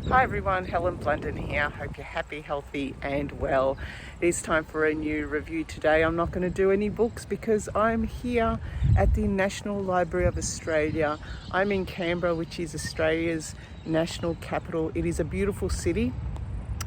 Hi everyone, Helen Blunden here. Hope you're happy, healthy and well. It is time for a new review today. I'm not going to do any books because I'm here at the National Library of Australia. I'm in Canberra, which is Australia's national capital. It is a beautiful city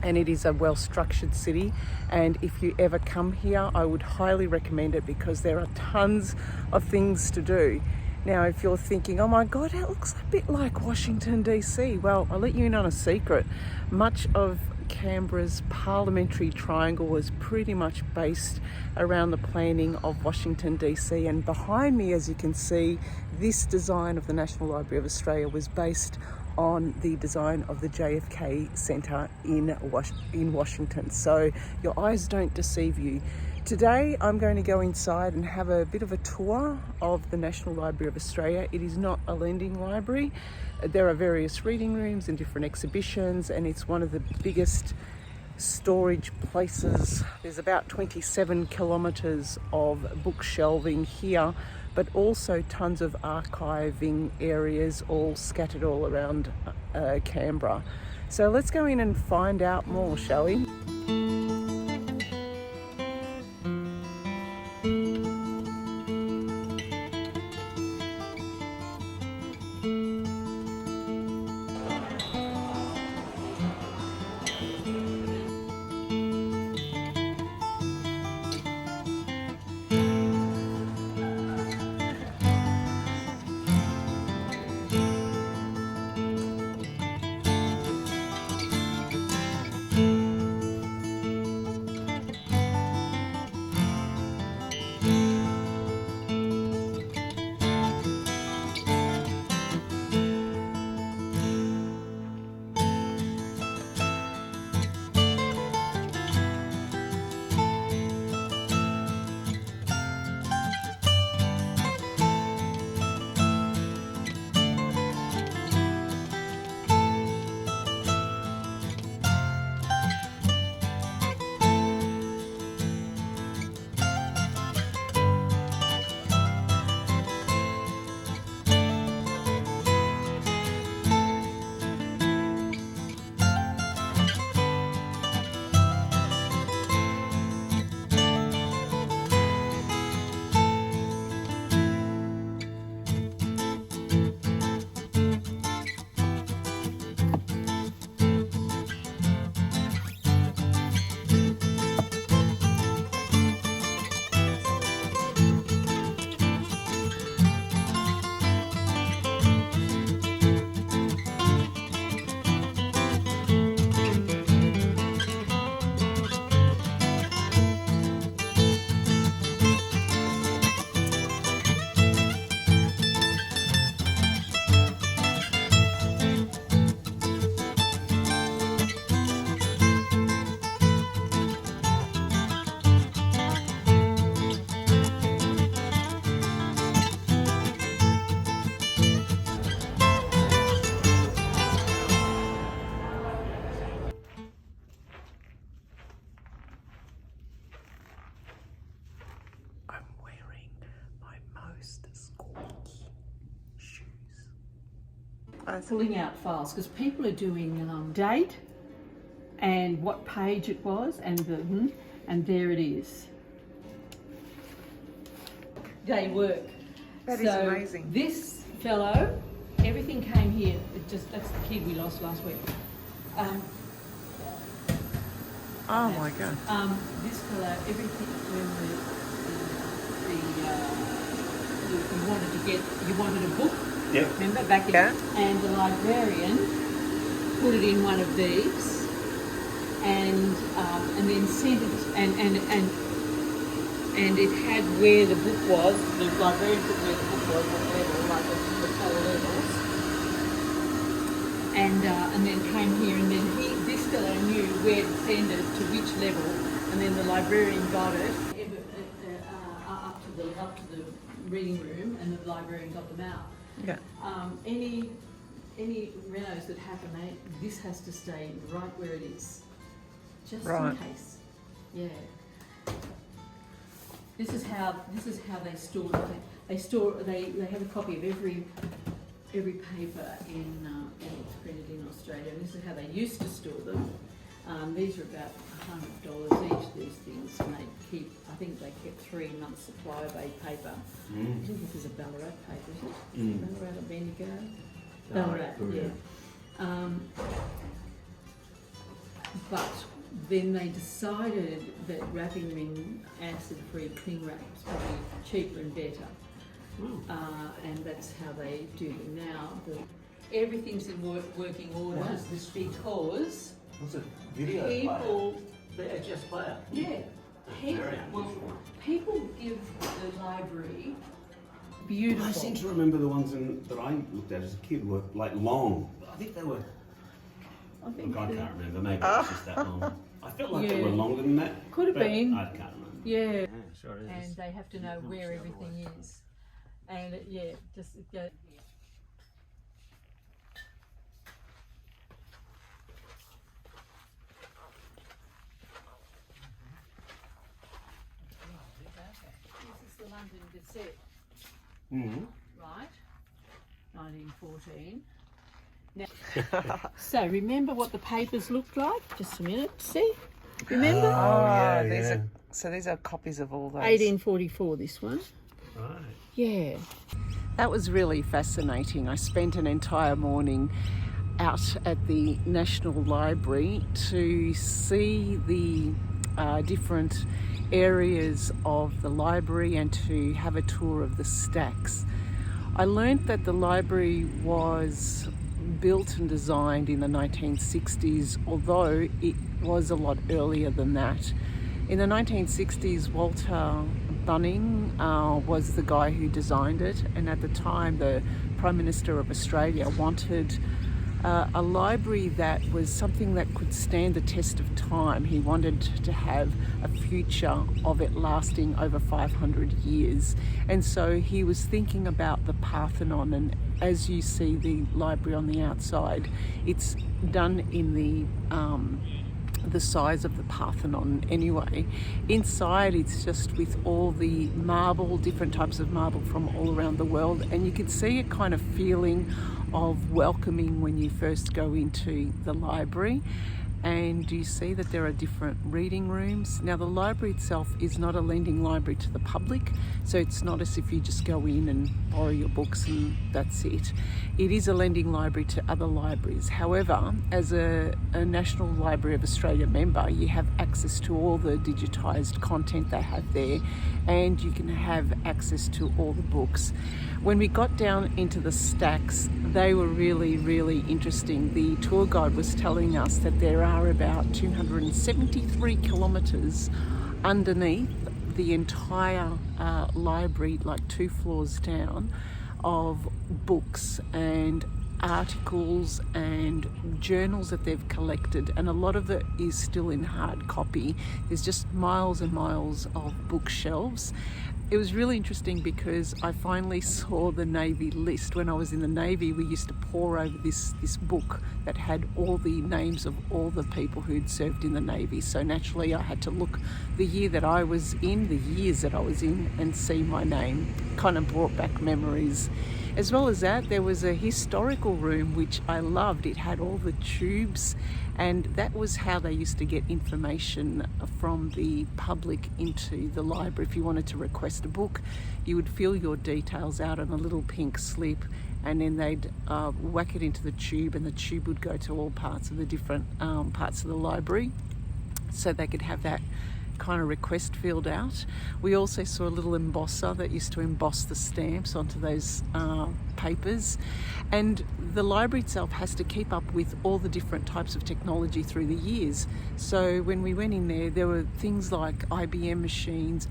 and it is a well-structured city, and if you ever come here I would highly recommend it because there are tons of things to do. Now if you're thinking, oh my god, that looks a bit like Washington DC, well, I'll let you in on a secret. Much of Canberra's parliamentary triangle was pretty much based around the planning of Washington DC, and behind me, as you can see, this design of the National Library of Australia was based on the design of the JFK Centre in Washington. So your eyes don't deceive you. Today I'm going to go inside and have a bit of a tour of the National Library of Australia. It is not a lending library. There are various reading rooms and different exhibitions, and it's one of the biggest storage places. There's about 27 kilometres of book shelving here, but also tons of archiving areas all scattered all around Canberra. So let's go in and find out more, shall we? Pulling out files because people are doing date and what page it was and there it is. Day work. That is amazing. This fellow, everything came here. That's the kid we lost last week. Oh my god. This fellow, everything when you wanted a book. Yep. Remember back in, and the librarian put it in one of these, and then sent it, and it had where the book was. The librarian put where the book was, what level, like the 4 levels, and then came here, and then this fellow knew where to send it to which level, and then the librarian got it up to the reading room, and the librarian got them out. Yeah. Any renos that happen, this has to stay right where it is, just in case. Yeah. This is how they store it. They have a copy of every every paper it's printed in Australia, and this is how they used to store them. These are about $100 each, these things, and I think they kept 3 months' supply of A paper. I think this is a Ballarat paper, is it? Ballarat or Bendigo? Ballarat, yeah. But then they decided that wrapping them in acid-free cling wrap is probably cheaper and better. And that's how they do them now. Everything's in working order. What is this? Because What's a video people, player? The HS player. yeah, people give the library beautiful. I seem to remember the ones that I looked at as a kid were like long. I think they were. I think Look, I can't remember. Maybe it was just that long. I felt like they were longer than that. Could have but been. I can't remember. Yeah. Sure it is. And they have to know where everything is. And just go. This is the London Gazette, right? 1914. Now, so remember what the papers looked like? Just a minute, see? Remember? These are copies of all those. 1844, this one. Right. Yeah. That was really fascinating. I spent an entire morning out at the National Library to see the different areas of the library and to have a tour of the stacks. I learnt that the library was built and designed in the 1960s, although it was a lot earlier than that. In the 1960s, Walter Bunning was the guy who designed it, and at the time the Prime Minister of Australia wanted a library that was something that could stand the test of time. He wanted to have a future of it lasting over 500 years, and so he was thinking about the Parthenon. And as you see the library on the outside, it's done in the size of the Parthenon anyway. Inside it's just with all the marble, different types of marble from all around the world, and you can see a kind of feeling of welcoming when you first go into the library. And you see that there are different reading rooms. Now the library itself is not a lending library to the public, so it's not as if you just go in and borrow your books and that's it. It is a lending library to other libraries. However, as a National Library of Australia member, you have access to all the digitised content they have there, and you can have access to all the books. When we got down into the stacks, they were really, really interesting. The tour guide was telling us that there are about 273 kilometres underneath the entire library, like 2 floors down, of books and articles and journals that they've collected, and a lot of it is still in hard copy. There's just miles and miles of bookshelves. It was really interesting because I finally saw the Navy list. When I was in the Navy, we used to pore over this book that had all the names of all the people who'd served in the Navy. So naturally I had to look the year that I was in, the years that I was in, and see my name. Kind of brought back memories. As well as that, there was a historical room which I loved. It had all the tubes, and that was how they used to get information from the public into the library. If you wanted to request a book, you would fill your details out on a little pink slip, and then they'd whack it into the tube, and the tube would go to all parts of the different parts of the library, so they could have that kind of request filled out. We also saw a little embosser that used to emboss the stamps onto those papers, and the library itself has to keep up with all the different types of technology through the years. So when we went in there were things like IBM machines,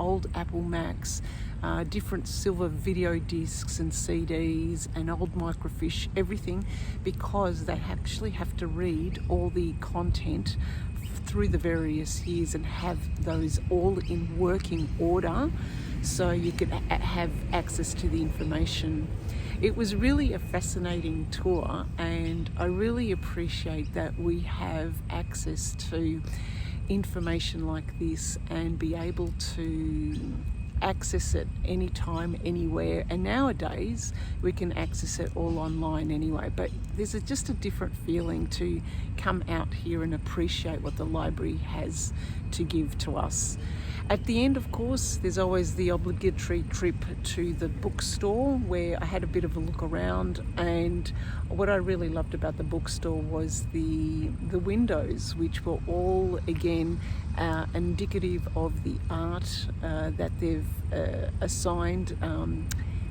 old Apple Macs, different silver video discs and CDs and old microfiche, everything, because they actually have to read all the content through the various years and have those all in working order so you could have access to the information. It was really a fascinating tour, and I really appreciate that we have access to information like this and be able to access it anytime, anywhere, and nowadays we can access it all online anyway, but there's just a different feeling to come out here and appreciate what the library has to give to us. At the end, of course, there's always the obligatory trip to the bookstore, where I had a bit of a look around, and what I really loved about the bookstore was the windows, which were all again indicative of the art that they've assigned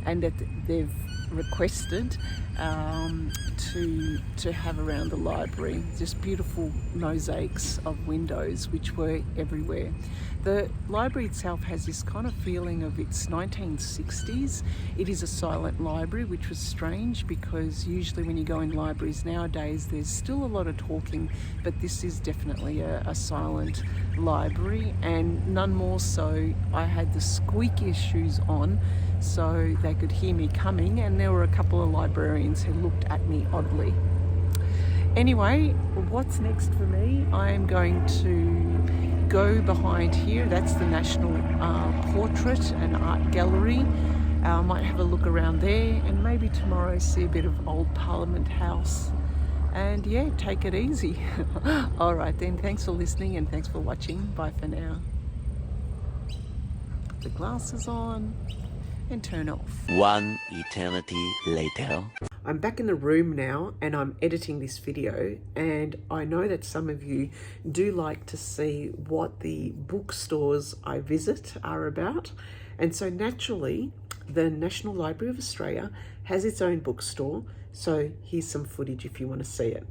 and that they've requested to have around the library. Just beautiful mosaics of windows which were everywhere. The library itself has this kind of feeling of its 1960s. It is a silent library, which was strange because usually when you go in libraries nowadays there's still a lot of talking, but this is definitely a silent library, and none more so. I had the squeakiest shoes on so they could hear me coming, and there were a couple of librarians who looked at me oddly. Anyway, what's next for me? I'm going to go behind here. That's the National Portrait and Art Gallery. I might have a look around there, and maybe tomorrow see a bit of Old Parliament House. And yeah, take it easy. All right then, thanks for listening and thanks for watching. Bye for now. Put the glasses on and turn off. One eternity later. I'm back in the room now and I'm editing this video, and I know that some of you do like to see what the bookstores I visit are about, and so naturally the National Library of Australia has its own bookstore, so here's some footage if you want to see it.